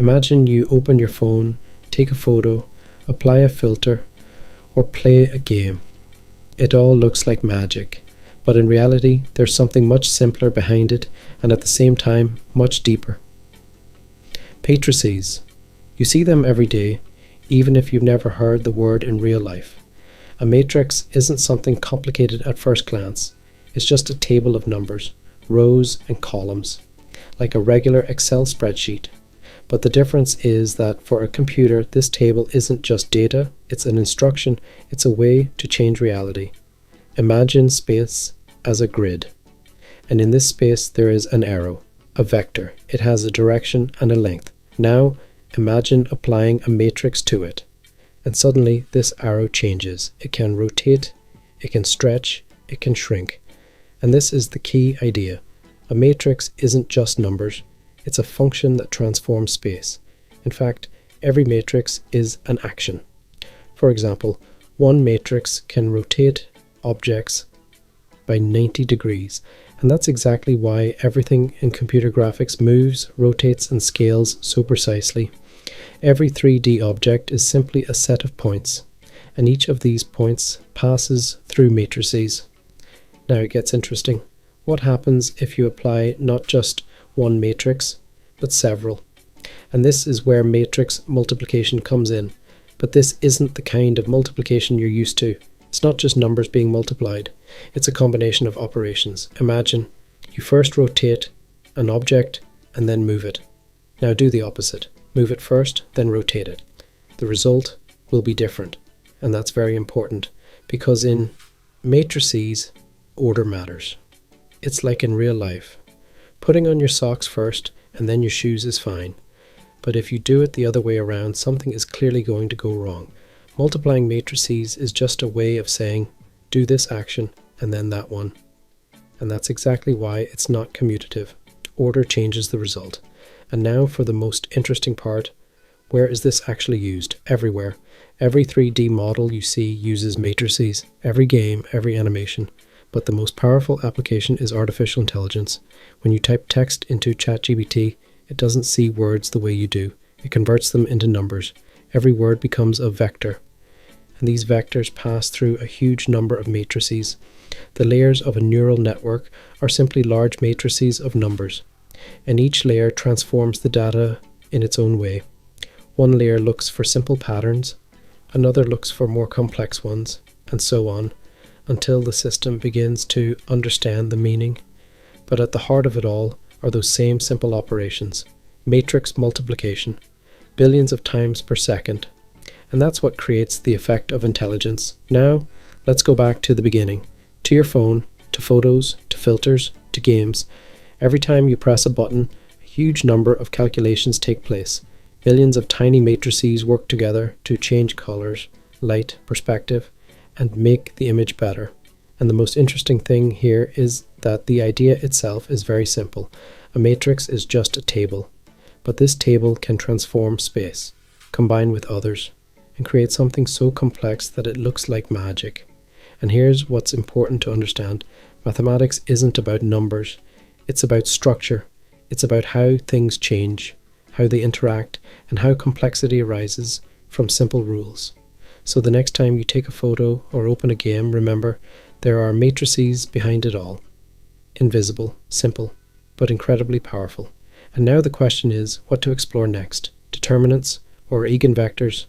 Imagine you open your phone, take a photo, apply a filter, or play a game. It all looks like magic, but in reality, there's something much simpler behind it and at the same time, much deeper. Matrices. You see them every day, even if you've never heard the word in real life. A matrix isn't something complicated at first glance. It's just a table of numbers, rows and columns, like a regular Excel spreadsheet. But the difference is that for a computer, this table isn't just data, it's an instruction, it's a way to change reality. Imagine space as a grid. And in this space there is an arrow, a vector. It has a direction and a length. Now imagine applying a matrix to it. And suddenly this arrow changes. It can rotate, it can stretch, it can shrink. And this is the key idea. A matrix isn't just numbers, it's a function that transforms space. In fact, every matrix is an action. For example, one matrix can rotate objects by 90 degrees, and that's exactly why everything in computer graphics moves, rotates, and scales so precisely. Every 3D object is simply a set of points, and each of these points passes through matrices. Now it gets interesting. What happens if you apply not just one matrix, but several? And this is where matrix multiplication comes in. But this isn't the kind of multiplication you're used to. It's not just numbers being multiplied. It's a combination of operations. Imagine you first rotate an object and then move it. Now do the opposite. Move it first, then rotate it. The result will be different. And that's very important because in matrices, order matters. It's like in real life. Putting on your socks first and then your shoes is fine. But if you do it the other way around, something is clearly going to go wrong. Multiplying matrices is just a way of saying, do this action and then that one. And that's exactly why it's not commutative. Order changes the result. And now for the most interesting part. Where is this actually used? Everywhere. Every 3D model you see uses matrices. Every game, every animation. But the most powerful application is artificial intelligence. When you type text into ChatGPT, it doesn't see words the way you do. It converts them into numbers. Every word becomes a vector. And these vectors pass through a huge number of matrices. The layers of a neural network are simply large matrices of numbers. And each layer transforms the data in its own way. One layer looks for simple patterns, another looks for more complex ones, and so on, until the system begins to understand the meaning. But at the heart of it all are those same simple operations. Matrix multiplication, billions of times per second. And that's what creates the effect of intelligence. Now, let's go back to the beginning. To your phone, to photos, to filters, to games. Every time you press a button, a huge number of calculations take place. Billions of tiny matrices work together to change colors, light, perspective, and make the image better. And the most interesting thing here is that the idea itself is very simple. A matrix is just a table, but this table can transform space, combine with others, and create something so complex that it looks like magic. And here's what's important to understand. Mathematics isn't about numbers, it's about structure. It's about how things change, how they interact, and how complexity arises from simple rules. So the next time you take a photo or open a game, remember, there are matrices behind it all. Invisible, simple, but incredibly powerful. And now the question is, what to explore next? Determinants or eigenvectors